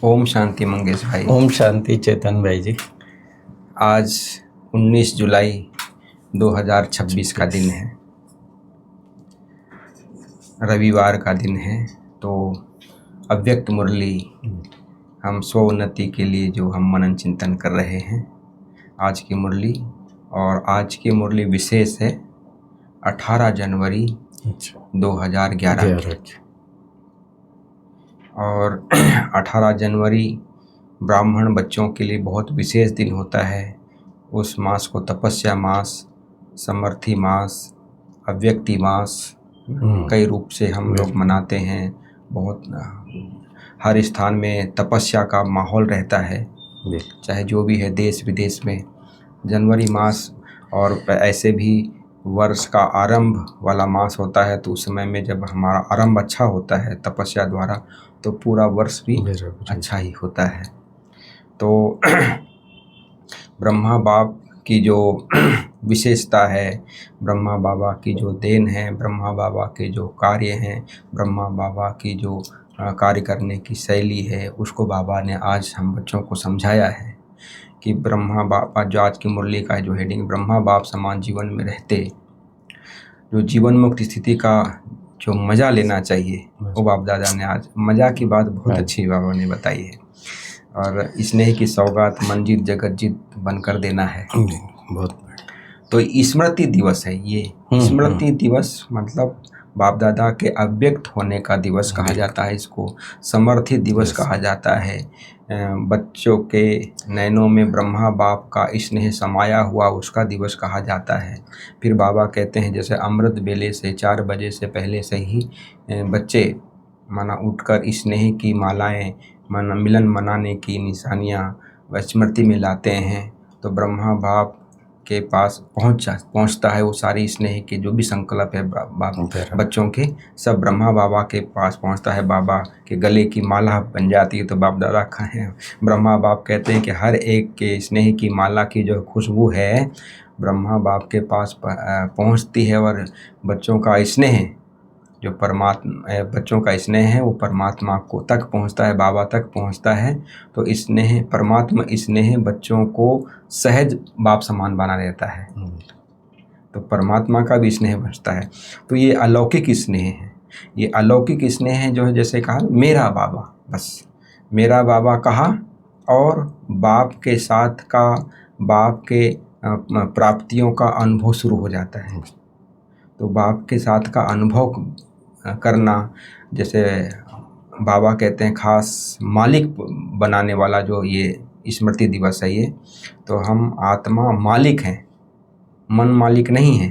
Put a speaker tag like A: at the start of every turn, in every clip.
A: ओम शांति मंगेश भाई।
B: ओम शांति चेतन भाई जी।
A: आज 19 जुलाई 2026 का दिन है, रविवार का दिन है। तो अव्यक्त मुरली हम स्वोन्नति के लिए जो हम मनन चिंतन कर रहे हैं, आज की मुरली, और आज की मुरली विशेष है 18 जनवरी 2011 की। और 18 जनवरी ब्राह्मण बच्चों के लिए बहुत विशेष दिन होता है। उस मास को तपस्या मास, समर्थी मास, अव्यक्ति मास कई रूप से हम लोग मनाते हैं। बहुत हर स्थान में तपस्या का माहौल रहता है, चाहे जो भी है देश विदेश में। जनवरी मास और ऐसे भी वर्ष का आरंभ वाला मास होता है, तो उस समय में जब हमारा आरंभ अच्छा होता है तपस्या द्वारा, तो पूरा वर्ष भी अच्छा ही होता है। तो ब्रह्मा बाप की जो विशेषता है, ब्रह्मा बाबा की जो देन है, ब्रह्मा बाबा के जो कार्य हैं, ब्रह्मा बाबा की जो कार्य करने की शैली है, उसको बाबा ने आज हम बच्चों को समझाया है कि ब्रह्मा बाबा, जो आज की मुरली का जो हेडिंग, ब्रह्मा बाप समान जीवन में रहते जो जीवन मुक्त स्थिति का जो मज़ा लेना चाहिए, वो बाप दादा ने आज मज़ा की बात बहुत अच्छी बाबा ने बताई है। और स्नेह की सौगात मंजीत जगत जीत बनकर देना है।
B: बहुत
A: तो स्मृति दिवस है ये। स्मृति दिवस मतलब बाप दादा के अव्यक्त होने का दिवस कहा जाता है, इसको समर्थी दिवस कहा जाता है। बच्चों के नैनों में ब्रह्मा बाप का स्नेह समाया हुआ, उसका दिवस कहा जाता है। फिर बाबा कहते हैं जैसे अमृत बेले से 4 बजे से पहले से ही बच्चे माना उठकर स्नेह की मालाएं माना मिलन मनाने की निशानियाँ स्मृति में लाते हैं, तो ब्रह्मा बाप के पास पहुंचता है वो सारी स्नेह के जो भी संकल्प है बच्चों के, सब ब्रह्मा बाबा के पास पहुंचता है। बाबा के गले की माला बन जाती है। तो बाप दादा ब्रह्मा बाप कहते हैं कि हर एक के स्नेह की माला की जो खुशबू है ब्रह्मा बाप के पास पहुंचती है, और बच्चों का स्नेह जो परमात्मा बच्चों का स्नेह है वो परमात्मा को तक पहुंचता है, बाबा तक पहुंचता है। तो स्नेह परमात्मा स्नेह बच्चों को सहज बाप समान बना देता है, तो परमात्मा का भी स्नेह बचता है। तो ये अलौकिक स्नेह है। ये अलौकिक स्नेह है जो है, जैसे कहा मेरा बाबा, बस मेरा बाबा कहा, और बाप के साथ का बाप के प्राप्तियों का अनुभव शुरू हो जाता है। तो बाप के साथ का अनुभव करना, जैसे बाबा कहते हैं खास मालिक बनाने वाला जो ये स्मृति दिवस है ये, तो हम आत्मा मालिक हैं, मन मालिक नहीं है।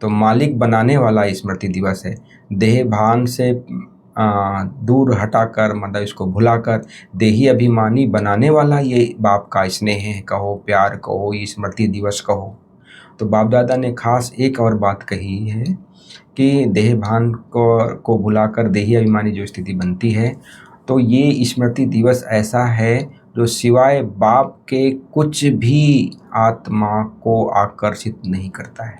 A: तो मालिक बनाने वाला स्मृति दिवस है। देह भान से दूर हटाकर, मतलब इसको भुलाकर देही अभिमानी बनाने वाला ये बाप का स्नेह है, कहो प्यार कहो, ये स्मृति दिवस कहो। तो बाप दादा ने खास एक और बात कही है कि देह भान को भुलाकर देही अभिमानी जो स्थिति बनती है, तो ये स्मृति दिवस ऐसा है जो सिवाय बाप के कुछ भी आत्मा को आकर्षित नहीं करता है।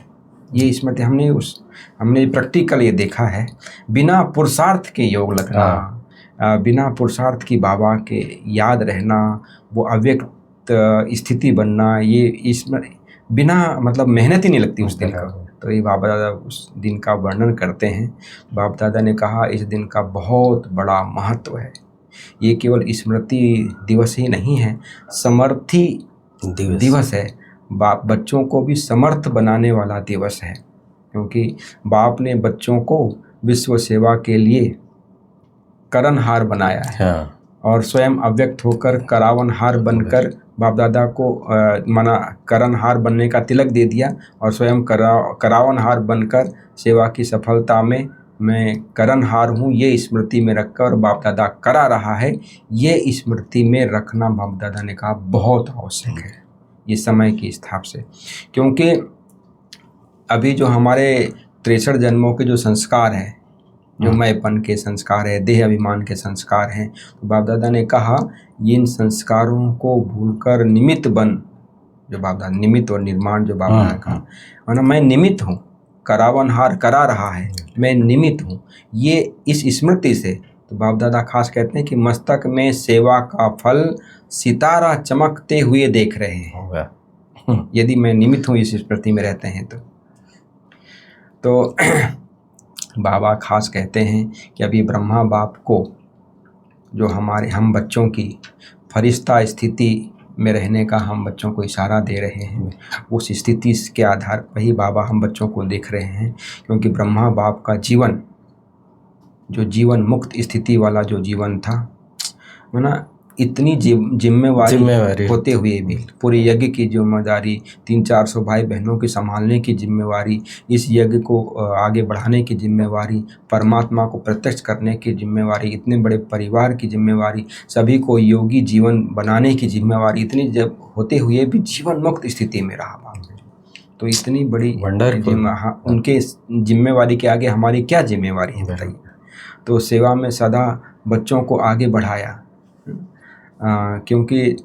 A: ये स्मृति हमने प्रैक्टिकल ये देखा है। बिना पुरुषार्थ के योग लगना, बिना पुरुषार्थ की बाबा के याद रहना, वो अव्यक्त स्थिति बनना, ये इसमें बिना मतलब मेहनत ही नहीं लगती उस दिन का। तो ये बाबा दादा उस दिन का वर्णन करते हैं। बाप दादा ने कहा इस दिन का बहुत बड़ा महत्व है। ये केवल स्मृति दिवस ही नहीं है, समर्थी दिवस है। बच्चों को भी समर्थ बनाने वाला दिवस है, क्योंकि बाप ने बच्चों को विश्व सेवा के लिए करणहार बनाया है। और स्वयं अव्यक्त होकर करावनहार बनकर बाप दादा को माना करणहार बनने का तिलक दे दिया, और स्वयं करावनहार बनकर सेवा की सफलता में मैं करणहार हूँ, ये स्मृति में रखकर बाप दादा करा रहा है। ये स्मृति में रखना बाप दादा ने कहा बहुत आवश्यक है ये समय के हिसाब से, क्योंकि अभी जो हमारे 63 जन्मों के जो संस्कार हैं, जो मैंपन के संस्कार है, देह अभिमान के संस्कार हैं, तो बाप दादा ने कहा इन संस्कारों को भूलकर निमित्त बन, जो बाप दादा निमित्त और निर्माण जो बाप दादा कहा, वरना मैं निमित्त हूँ, करावनहार करा रहा है, मैं निमित्त हूँ। ये इस स्मृति से तो बाप दादा खास कहते हैं कि मस्तक में सेवा का फल सितारा चमकते हुए देख रहे हैं, यदि मैं निमित्त हूँ इस स्मृति में रहते हैं तो बाबा खास कहते हैं कि अभी ब्रह्मा बाप को जो हम बच्चों की फरिश्ता स्थिति में रहने का हम बच्चों को इशारा दे रहे हैं, उस स्थिति के आधार पर ही बाबा हम बच्चों को देख रहे हैं। क्योंकि ब्रह्मा बाप का जीवन, जो जीवन मुक्त स्थिति वाला जो जीवन था, है ना, इतनी जिम्मेवारी होते हुए भी पूरे यज्ञ की जिम्मेदारी, 300-400 भाई बहनों की संभालने की जिम्मेवारी, इस यज्ञ को आगे बढ़ाने की जिम्मेवारी, परमात्मा को प्रत्यक्ष करने की जिम्मेवारी, इतने बड़े परिवार की जिम्मेवारी, सभी को योगी जीवन बनाने की जिम्मेवारी, इतनी जब होते हुए भी जीवन मुक्त स्थिति में रहा बाप। तो इतनी बड़ी उनके जिम्मेवारी के आगे हमारी क्या जिम्मेवारी है बताइए। तो सेवा में सदा बच्चों को आगे बढ़ाया, क्योंकि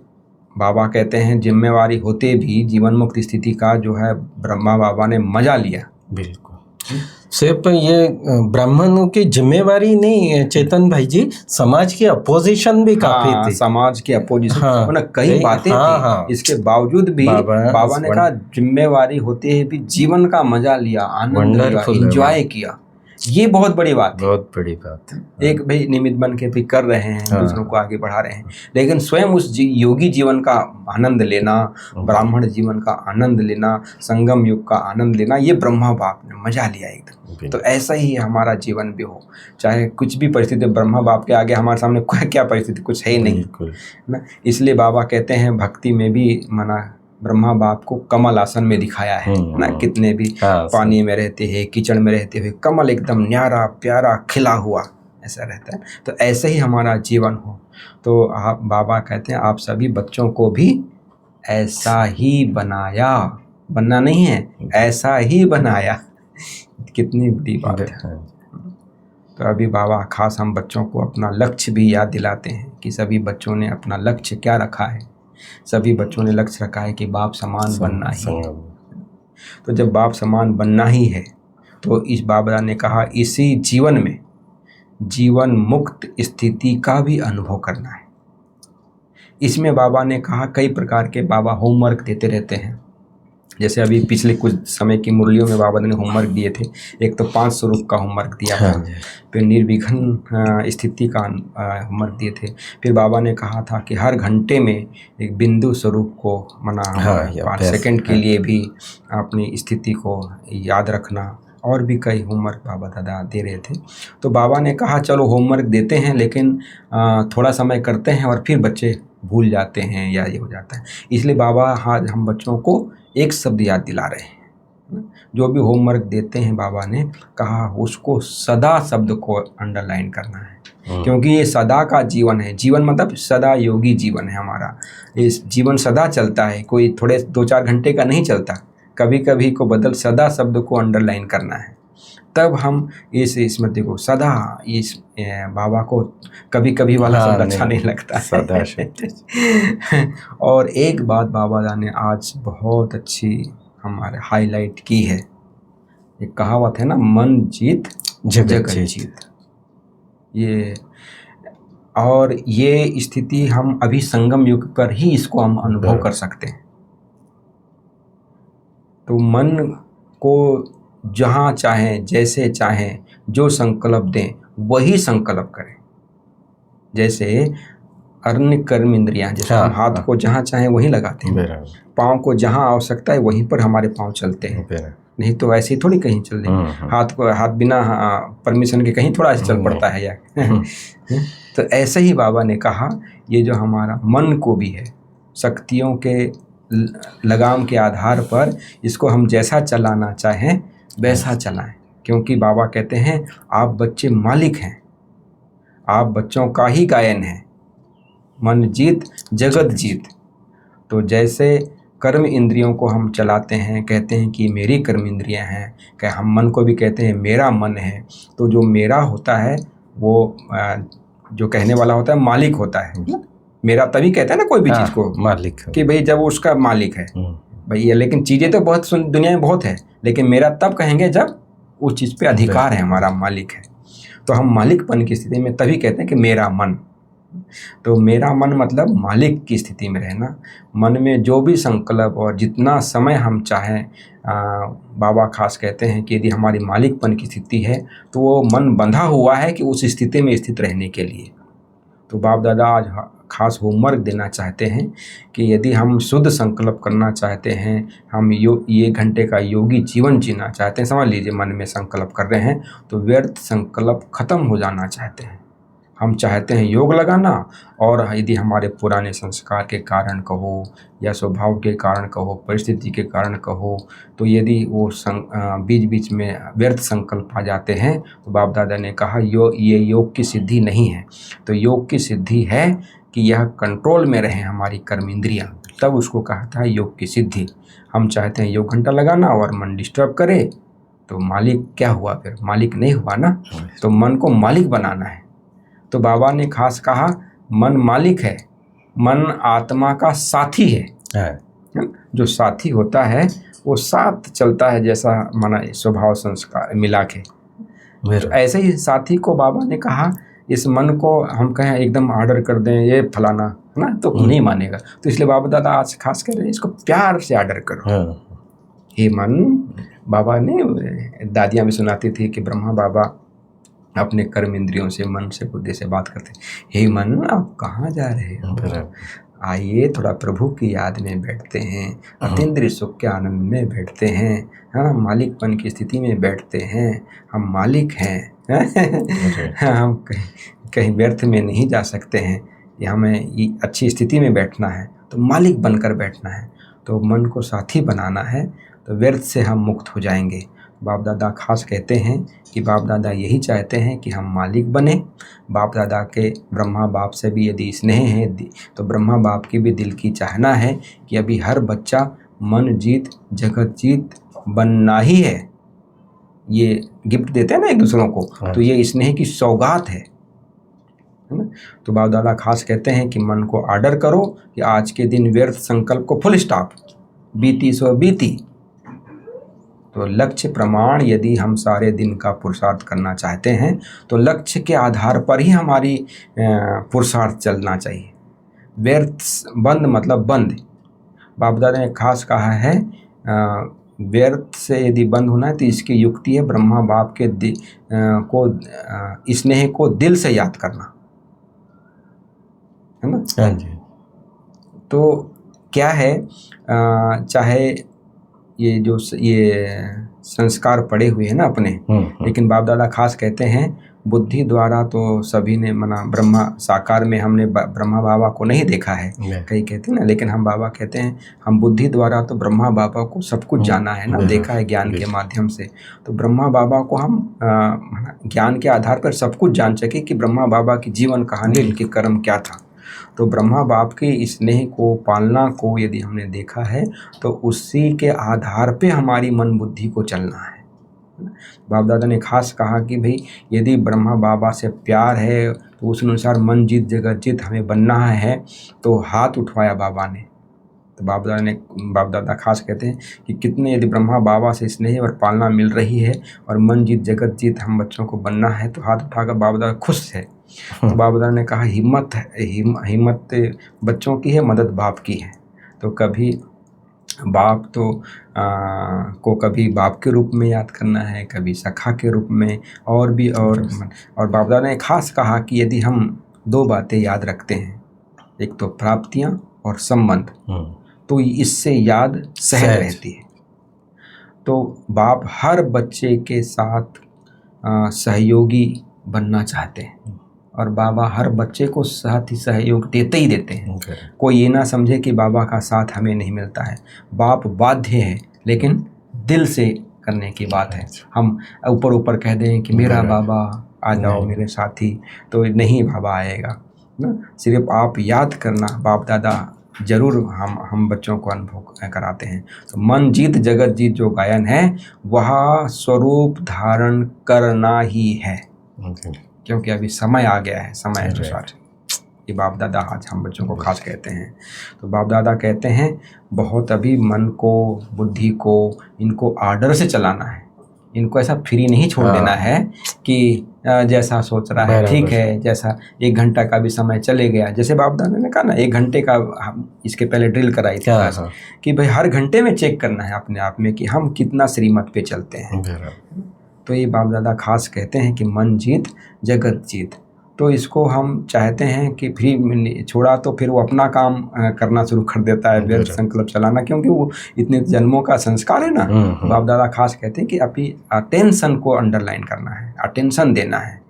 A: बाबा कहते हैं जिम्मेवारी होते भी जीवन मुक्त स्थिति का जो है ब्रह्मा बाबा ने मजा लिया।
B: बिल्कुल सिर्फ ये ब्राह्मणों की जिम्मेवारी नहीं चेतन भाई जी, समाज की अपोजिशन भी काफी थी।
A: समाज की अपोजिशन कई बातें थी, इसके बावजूद भी बाबा ने कहा जिम्मेवारी होते ही भी जीवन का मजा लिया, आनंद लिया, एंजॉय किया। ये बहुत बड़ी बात है,
B: बहुत बड़ी बात है।
A: एक भाई निमित्त बन के भी कर रहे हैं, दूसरों को आगे बढ़ा रहे हैं, लेकिन स्वयं उस योगी जीवन का आनंद लेना, ब्राह्मण जीवन का आनंद लेना, संगम युग का आनंद लेना, ये ब्रह्मा बाप ने मजा लिया एकदम। तो ऐसा ही हमारा जीवन भी हो, चाहे कुछ भी परिस्थिति, ब्रह्मा बाप के आगे हमारे सामने क्या परिस्थिति, कुछ है ही नहीं ना। इसलिए बाबा कहते हैं भक्ति में भी मना ब्रह्मा बाप को कमल आसन में दिखाया है ना, कितने भी पानी में रहते हैं, कीचड़ में रहते हुए कमल एकदम न्यारा प्यारा खिला हुआ ऐसा रहता है। तो ऐसे ही हमारा जीवन हो। तो आप बाबा कहते हैं आप सभी बच्चों को भी ऐसा ही बनाया, बनना नहीं है, ऐसा ही बनाया। कितनी बड़ी बात है। तो अभी बाबा खास हम बच्चों को अपना लक्ष्य भी याद दिलाते हैं कि सभी बच्चों ने अपना लक्ष्य क्या रखा है। सभी बच्चों ने लक्ष्य रखा है कि बाप समान बनना ही है। तो जब बाप समान बनना ही है तो इस बाबा ने कहा इसी जीवन में जीवन मुक्त स्थिति का भी अनुभव करना है। इसमें बाबा ने कहा कई प्रकार के बाबा होमवर्क देते रहते हैं। जैसे अभी पिछले कुछ समय की मुरलियों में बाबा ने होमवर्क दिए थे। एक तो 5 स्वरूप का होमवर्क दिया था, फिर निर्विघ्न स्थिति का होमवर्क दिए थे। फिर बाबा ने कहा था कि हर घंटे में एक बिंदु स्वरूप को 5 सेकंड के लिए भी अपनी स्थिति को याद रखना, और भी कई होमवर्क बाबा दादा दे रहे थे। तो बाबा ने कहा चलो होमवर्क देते हैं, लेकिन थोड़ा समय करते हैं और फिर बच्चे भूल जाते हैं या ये हो जाता है। इसलिए बाबा आज हम बच्चों को एक शब्द याद दिला रहे हैं। जो भी होमवर्क देते हैं बाबा ने कहा उसको सदा शब्द को अंडरलाइन करना है, क्योंकि ये सदा का जीवन है। जीवन मतलब सदा योगी जीवन है हमारा। इस जीवन सदा चलता है, कोई थोड़े 2-4 घंटे का नहीं चलता, कभी कभी को बदल सदा शब्द को अंडरलाइन करना है। तब हम इस स्मृति को सदा, इस बाबा को कभी कभी वाला शब्द अच्छा नहीं लगता
B: सदा
A: और एक बात बाबा ने आज बहुत अच्छी हमारे हाईलाइट की है। एक कहावत है ना, मन जीत जगत जीत। ये और ये स्थिति हम अभी संगम युग पर ही इसको हम अनुभव कर सकते हैं। तो मन को जहाँ चाहें, जैसे चाहें, जो संकल्प दें वही संकल्प करें। जैसे अन्य कर्म इंद्रियां, जैसे हम हाथ को जहाँ चाहें वहीं लगाते हैं, पाँव को जहाँ आवश्यकता है वहीं पर हमारे पाँव चलते हैं, नहीं तो ऐसे ही थोड़ी कहीं चल देंगे। हाथ बिना परमिशन के कहीं थोड़ा ऐसे चल पड़ता है या तो ऐसे ही बाबा ने कहा ये जो हमारा मन को भी है, शक्तियों के लगाम के आधार पर इसको हम जैसा चलाना चाहें वैसा चलाएं, क्योंकि बाबा कहते हैं आप बच्चे मालिक हैं, आप बच्चों का ही गायन है। मन जीत जगत जीत। तो जैसे कर्म इंद्रियों को हम चलाते हैं, कहते हैं कि मेरी कर्म इंद्रियां हैं, कि हम मन को भी कहते हैं मेरा मन है। तो जो मेरा होता है वो जो कहने वाला होता है मालिक होता है। मेरा तभी कहता है ना कोई भी चीज़ को
B: मालिक,
A: कि भाई जब उसका मालिक है भैया। लेकिन चीज़ें तो बहुत दुनिया में बहुत है, लेकिन मेरा तब कहेंगे जब उस चीज़ पे अधिकार है, हमारा मालिक है। तो हम मालिकपन की स्थिति में तभी कहते हैं कि मेरा मन। तो मेरा मन मतलब मालिक की स्थिति में रहना। मन में जो भी संकल्प और जितना समय हम चाहें, बाबा खास कहते हैं कि यदि हमारी मालिकपन की स्थिति है तो वो मन बंधा हुआ है कि उस स्थिति में स्थित रहने के लिए। तो बाप दादा आज खास होमवर्क देना चाहते हैं कि यदि हम शुद्ध संकल्प करना चाहते हैं, हम ये घंटे का योगी जीवन जीना चाहते हैं, समझ लीजिए मन में संकल्प कर रहे हैं तो व्यर्थ संकल्प खत्म हो जाना चाहते हैं। हम चाहते हैं योग लगाना, और यदि हमारे पुराने संस्कार के कारण कहो या स्वभाव के कारण कहो, परिस्थिति के कारण कहो, तो यदि वो बीच बीच में व्यर्थ संकल्प आ जाते हैं तो बाप दादा ने कहा ये योग की सिद्धि नहीं है। तो योग की सिद्धि है कि यह कंट्रोल में रहे हमारी कर्म इंद्रियां, तब उसको कहता है योग की सिद्धि। हम चाहते हैं योग घंटा लगाना और मन डिस्टर्ब करे तो मालिक क्या हुआ, फिर मालिक नहीं हुआ ना। तो मन को मालिक बनाना है। तो बाबा ने खास कहा मन मालिक है, मन आत्मा का साथी है। जो साथी होता है वो साथ चलता है, जैसा माना स्वभाव संस्कार मिला के। तो ऐसे ही साथी को बाबा ने कहा इस मन को हम कहें एकदम ऑर्डर कर दें ये फलाना है ना, तो नहीं मानेगा। तो इसलिए बाबा दादा आज खास कह रहे हैं इसको प्यार से ऑर्डर करो। हे मन, बाबा ने दादियाँ भी सुनाती थी कि ब्रह्मा बाबा अपने कर्म इंद्रियों से, मन से, बुद्धि से बात करते, हे मन आप कहाँ जा रहे हो, आइए थोड़ा प्रभु की याद में बैठते हैं, अतीन्द्रिय सुख के आनंद में बैठते हैं, है ना, मालिकपन की स्थिति में बैठते हैं। हम मालिक हैं हम कहीं व्यर्थ में नहीं जा सकते हैं, ये हमें अच्छी स्थिति में बैठना है, तो मालिक बनकर बैठना है, तो मन को साथी बनाना है, तो व्यर्थ से हम मुक्त हो जाएंगे। बाप दादा खास कहते हैं कि बाप दादा यही चाहते हैं कि हम मालिक बने। बाप दादा के ब्रह्मा बाप से भी यदि स्नेह है तो ब्रह्मा बाप की भी दिल की चाहना है कि अभी हर बच्चा मन जीत जगत जीत बनना ही है। ये गिफ्ट देते हैं ना एक दूसरों को, तो ये स्नेह की सौगात है ना। तो बाप दादा खास कहते हैं कि मन को ऑर्डर करो कि आज के दिन व्यर्थ संकल्प को फुल स्टॉप, बीती सो बीती। तो लक्ष्य प्रमाण यदि हम सारे दिन का पुरुषार्थ करना चाहते हैं तो लक्ष्य के आधार पर ही हमारी पुरुषार्थ चलना चाहिए। व्यर्थ बंद मतलब बंद। बाप दादा ने खास कहा है व्यर्थ से यदि बंद होना है तो इसकी युक्ति है ब्रह्मा बाप के स्नेह को दिल से याद करना, है ना।
B: हाँ जी।
A: तो क्या है, चाहे ये संस्कार पड़े हुए हैं ना अपने, लेकिन बाप दादा खास कहते हैं बुद्धि द्वारा तो सभी ने मना, ब्रह्मा साकार में हमने ब्रह्मा बाबा को नहीं देखा है, कई कहते हैं ना, लेकिन हम बाबा कहते हैं हम बुद्धि द्वारा तो ब्रह्मा बाबा को सब कुछ जाना है ना, देखा है ज्ञान के माध्यम से। तो ब्रह्मा बाबा को हम ज्ञान के आधार पर सब कुछ जान सके कि ब्रह्मा बाबा की जीवन कहानी, उनके कर्म क्या था। तो ब्रह्मा बाप की स्नेह को, पालना को यदि हमने देखा है तो उसी के आधार पे हमारी मन बुद्धि को चलना है। बाप दादा ने खास कहा कि भाई यदि ब्रह्मा बाबा से प्यार है तो उस अनुसार मन जीत जगत जीत हमें बनना है, तो हाथ उठवाया बाबा ने। तो बाप दादा खास कहते हैं कि कितने यदि ब्रह्मा बाबा से स्नेह और पालना मिल रही है और मन जीत जगत जीत हम बच्चों को बनना है, तो हाथ उठाकर बाप दादा खुश है। तो बाप दादा ने कहा हिम्मत बच्चों की है, मदद बाप की है। तो कभी बाप को कभी बाप के रूप में याद करना है, कभी सखा के रूप में, और भी और बाप दादा ने खास कहा कि यदि हम दो बातें याद रखते हैं, एक तो प्राप्तियां और संबंध, तो इससे याद सहज रहती है। तो बाप हर बच्चे के साथ सहयोगी बनना चाहते हैं और बाबा हर बच्चे को साथ ही सहयोग देते ही देते हैं। कोई ये ना समझे कि बाबा का साथ हमें नहीं मिलता है। बाप बाध्य है, लेकिन दिल से करने की बात है। हम ऊपर कह दें कि मेरा बाबा आ जाओ मेरे साथी, तो नहीं बाबा आएगा ना। सिर्फ आप याद करना, बाप दादा जरूर हम बच्चों को अनुभव कराते हैं। तो मन जीत जगत जीत जो गायन है वह स्वरूप धारण करना ही है, क्योंकि अभी समय आ गया है, समय अनुसार। ये बाप दादा आज हम बच्चों को खास कहते हैं। तो बाप दादा कहते हैं बहुत अभी मन को, बुद्धि को, इनको आर्डर से चलाना है, इनको ऐसा फ्री नहीं छोड़ देना है कि जैसा सोच रहा है ठीक है, जैसा 1 घंटा का भी समय चले गया। जैसे बाप दादा ने कहा ना 1 घंटे का हम इसके पहले ड्रिल कराई थी कि भाई हर घंटे में चेक करना है अपने आप में कि हम कितना श्रीमत पे चलते हैं। तो ये बाप दादा खास कहते हैं कि मन जीत जगत जीत। तो इसको हम चाहते हैं कि फ्री छोड़ा तो फिर वो अपना काम करना शुरू कर देता है, व्यर्थ संकल्प चलाना, क्योंकि वो इतने जन्मों का संस्कार है ना। बाप दादा खास कहते हैं कि अभी अटेंशन को अंडरलाइन करना है, अटेंशन देना है।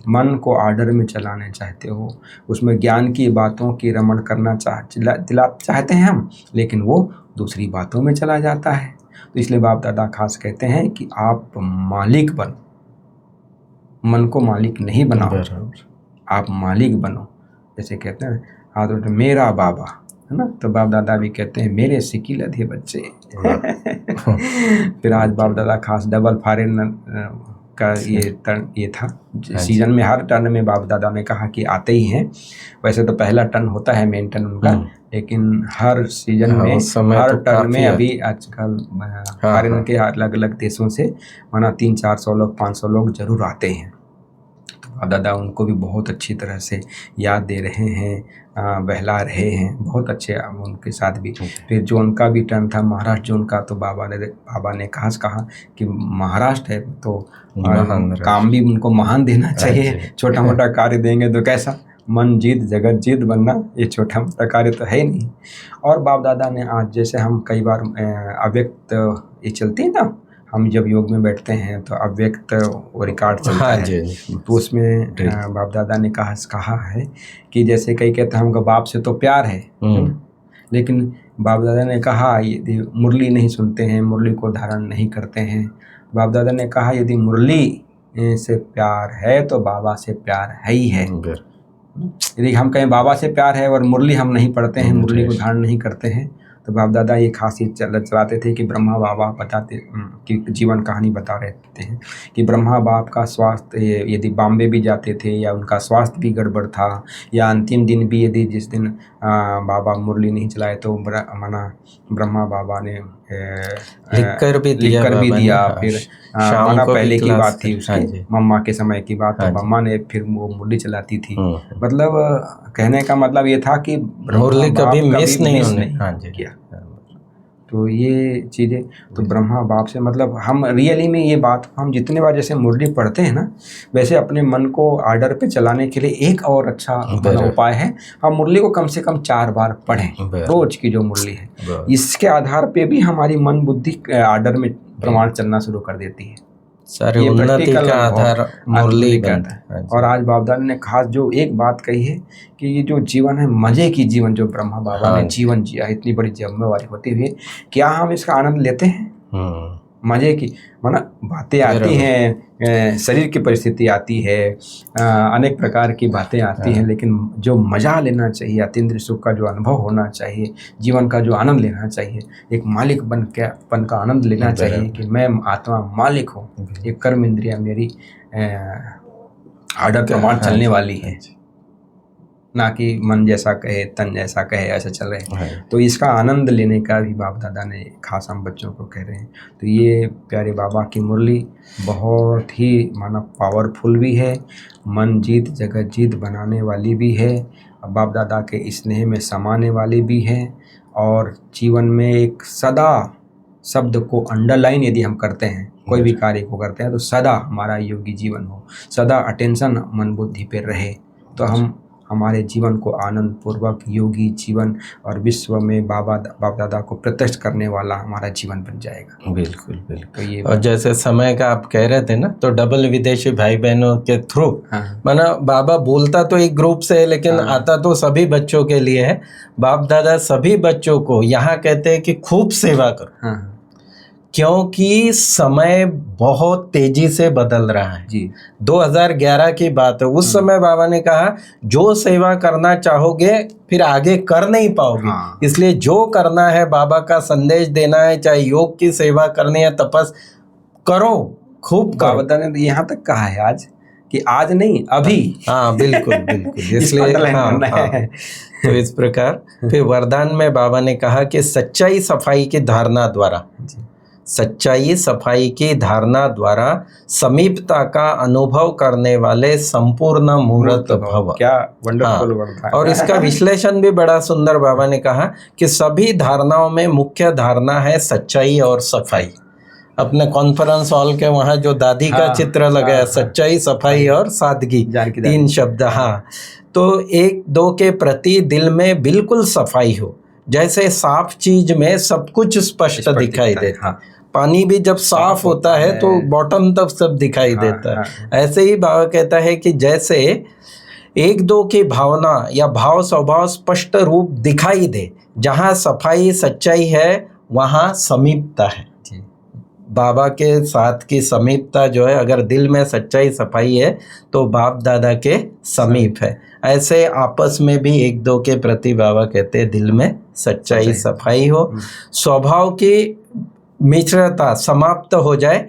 A: मन को आर्डर में चलाने चाहते हो, उसमें ज्ञान की बातों की रमण करना चाहते हैं हम, लेकिन वो दूसरी बातों में चला जाता है। तो इसलिए बाप दादा खास कहते हैं कि आप मालिक बनो, मन को मालिक नहीं बनाओ, आप मालिक बनो। जैसे कहते हैं हाथ उठे मेरा बाबा, है ना, तो बाप दादा भी कहते हैं मेरे सिकिल अधे बच्चे। फिर आज बाप दादा खास डबल फॉरेन का ये था सीजन में, हर टर्न में बाप दादा ने कहा कि आते ही हैं। वैसे तो पहला टर्न होता है मेन टर्न उनका, लेकिन हर सीजन में हर टर्न में अभी आजकल फॉरेन के अलग अलग देशों से माना 300-400 लोग 500 लोग जरूर आते हैं। तो दादा उनको भी बहुत अच्छी तरह से याद दे रहे हैं, बहला रहे हैं, बहुत अच्छे उनके साथ भी। फिर जो उनका भी टर्न था महाराष्ट्र जोन का, तो बाबा ने कहा कि महाराष्ट्र है तो काम भी उनको महान देना चाहिए। छोटा मोटा कार्य देंगे तो कैसा, मन जीत जगत जीत बनना ये छोटा मोटा कार्य तो है ही नहीं। और बाप दादा ने आज जैसे हम कई बार अव्यक्त ये चलती है ना, हम जब योग में बैठते हैं तो अव्यक्त वो रिकॉर्ड चलता है, तो उसमें बाप दादा ने कहा है कि जैसे कई कहते हैं हमको बाप से तो प्यार है, लेकिन बाप दादा ने कहा यदि मुरली नहीं सुनते हैं, मुरली को धारण नहीं करते हैं, बाप दादा ने कहा यदि मुरली से प्यार है तो बाबा से प्यार है ही है। यदि हम कहें बाबा से प्यार है और मुरली हम नहीं पढ़ते हैं, मुरली को धारण नहीं करते हैं, तो बाप दादा ये खासियत चलाते थे कि ब्रह्मा बाबा बताते कि जीवन कहानी बता रहे हैं कि ब्रह्मा बाप का स्वास्थ्य यदि बॉम्बे भी जाते थे या उनका स्वास्थ्य भी गड़बड़ था, या अंतिम दिन भी यदि जिस दिन बाबा मुरली नहीं चलाए तो माना ब्रह्मा बाबा ने लिख कर भी दिया। फिर माना पहले की बात थी उसकी, मम्मा के समय की बात, तो मम्मा ने फिर वो मुरली चलाती थी। मतलब कहने का मतलब ये था कि
B: मुरली कभी मिस नहीं
A: किया। तो ये चीज़ें तो ब्रह्मा बाप से मतलब हम रियली में ये बात हम जितने बार जैसे मुरली पढ़ते हैं ना, वैसे अपने मन को आर्डर पे चलाने के लिए एक और अच्छा उपाय है, हम मुरली को कम से कम 4 बार पढ़ें, रोज की जो मुरली है। इसके आधार पे भी हमारी मन बुद्धि आर्डर में प्रमाण चलना शुरू कर देती है।
B: सारे उन्नति का आधार मुरली का।
A: और आज बाप दादा ने खास जो एक बात कही है कि ये जो जीवन है मजे की जीवन, जो ब्रह्मा बाबा ने जीवन जिया, इतनी बड़ी जिम्मेवारी होती हुई क्या हम इसका आनंद लेते हैं? मजे की माना बातें आती हैं, शरीर की परिस्थिति आती है, अनेक प्रकार की बातें आती हैं, लेकिन जो मज़ा लेना चाहिए, अतीन्द्रिय सुख का जो अनुभव होना चाहिए, जीवन का जो आनंद लेना चाहिए, एक मालिक पन का आनंद लेना चाहिए कि मैं आत्मा मालिक हूँ, एक कर्म इंद्रिया मेरी आर्डर प्रमाण चलने वाली है, ना कि मन जैसा कहे तन जैसा कहे ऐसा चल रहे हैं। तो इसका आनंद लेने का भी बाप दादा ने खास हम बच्चों को कह रहे हैं। तो ये प्यारे बाबा की मुरली बहुत ही माना पावरफुल भी है, मन जीत जगत जीत बनाने वाली भी है, बाप दादा के स्नेह में समाने वाली भी है, और जीवन में एक सदा शब्द को अंडरलाइन यदि हम करते हैं, कोई भी कार्य को करते हैं, तो सदा हमारा योगी जीवन हो, सदा अटेंशन मन बुद्धि पे रहे, तो हम हमारे जीवन को आनंद पूर्वक योगी जीवन और विश्व में बाप दादा को प्रत्यक्ष करने वाला हमारा जीवन बन जाएगा।
B: बिल्कुल बिल्कुल। तो ये और जैसे समय का आप कह रहे थे ना, तो डबल विदेशी भाई बहनों के थ्रू माना बाबा बोलता तो एक ग्रुप से है, लेकिन आता तो सभी बच्चों के लिए है। बाप दादा सभी बच्चों को यहाँ कहते हैं कि खूब सेवा करो, क्योंकि समय बहुत तेजी से बदल रहा है जी। 2011 की बात है, उस समय बाबा ने कहा जो सेवा करना चाहोगे फिर आगे कर नहीं पाओगे, इसलिए जो करना है बाबा का संदेश देना है, चाहे योग की सेवा करनी है, तपस करो, खूब करो।
A: बाबा ने यहाँ तक कहा है आज कि आज नहीं अभी।
B: हाँ बिल्कुल बिल्कुल, इसलिए तो इस प्रकार फिर वरदान में बाबा ने कहा कि सच्चाई सफाई की धारणा द्वारा सच्चाई सफाई की धारणा द्वारा समीपता का अनुभव करने वाले संपूर्ण मूर्त भव।
A: क्या वंडरफुल वर्ड था।
B: और इसका विश्लेषण भी बड़ा सुंदर बाबा ने कहा कि सभी धारणाओं में मुख्य धारणा है सच्चाई और सफाई। अपने कॉन्फ्रेंस हॉल के वहाँ जो दादी का चित्र लगाया, सच्चाई सफाई और सादगी, 3 शब्द। हाँ, तो एक दो के प्रति दिल में बिल्कुल सफाई हो, जैसे साफ चीज में सब कुछ स्पष्ट दिखाई देता। पानी भी जब साफ होता है तो बॉटम तक सब दिखाई देता है। ऐसे ही बाबा कहता है कि जैसे एक दो की भावना या भाव स्वभाव स्पष्ट रूप दिखाई दे, जहाँ सफाई सच्चाई है वहाँ समीपता है। बाबा के साथ की समीपता जो है, अगर दिल में सच्चाई सफाई है तो बाप दादा के समीप है। ऐसे आपस में भी एक दो के प्रति बाबा कहते हैं दिल में सच्चाई सफाई हो, स्वभाव की मिश्रता समाप्त हो जाए,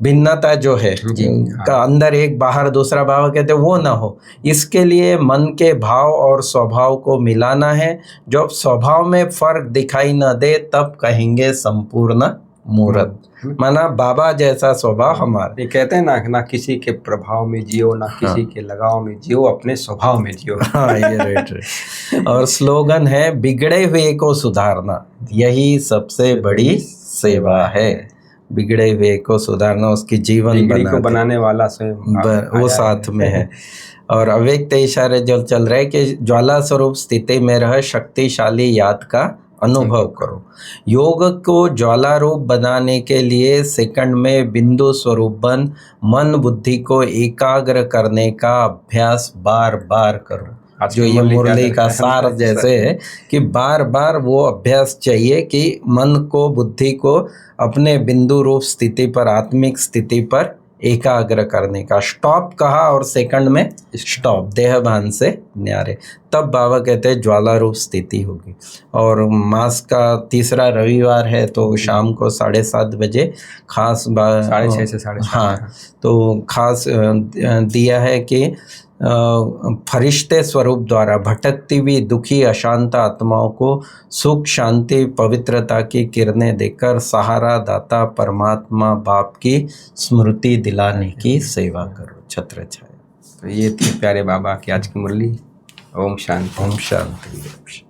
B: भिन्नता जो है का अंदर एक बाहर दूसरा, बाबा कहते हैं वो ना हो। इसके लिए मन के भाव और स्वभाव को मिलाना है। जब स्वभाव में फर्क दिखाई न दे तब कहेंगे संपूर्ण मूर्त। माना बाबा जैसा स्वभाव हमारा।
A: ये कहते हैं ना किसी के प्रभाव में जियो, ना किसी के लगाव में जियो, अपने स्वभाव में जियो।
B: हाँ, ये राइट। और स्लोगन है बिगड़े हुए को सुधारना, यही सबसे बड़ी सेवा है। बिगड़े हुए को सुधारना, उसकी जीवन
A: बनाने वाला स्वयं
B: वो साथ में है। और अव्यक्त इशारे जो चल रहे कि ज्वाला स्वरूप स्थिति में रह शक्तिशाली याद का अनुभव करो। योग को ज्वाला रूप बनाने के लिए सेकंड में बिंदु स्वरूप बन मन बुद्धि को एकाग्र करने का अभ्यास बार बार करो। जो ये मुरली का सार जैसे है कि बार बार वो अभ्यास चाहिए कि मन को बुद्धि को अपने बिंदु रूप स्थिति पर, आत्मिक स्थिति पर एकाग्र करने का। स्टॉप कहा और सेकंड में स्टॉप, देह भान से न्यारे, तब बाबा कहते हैं ज्वाला रूप स्थिति होगी। और मास का तीसरा रविवार है तो शाम को 7:30 बजे खास
A: 6:30 से 7:30।
B: हाँ, तो खास दिया है कि फरिश्ते स्वरूप द्वारा भटकती हुई दुखी अशांत आत्माओं को सुख शांति पवित्रता की किरणें देकर सहारा दाता परमात्मा बाप की स्मृति दिलाने की सेवा करो। छत्र छाया।
A: तो ये थी प्यारे बाबा की आज की मुरली। ओम शांति।
B: ओम शांति।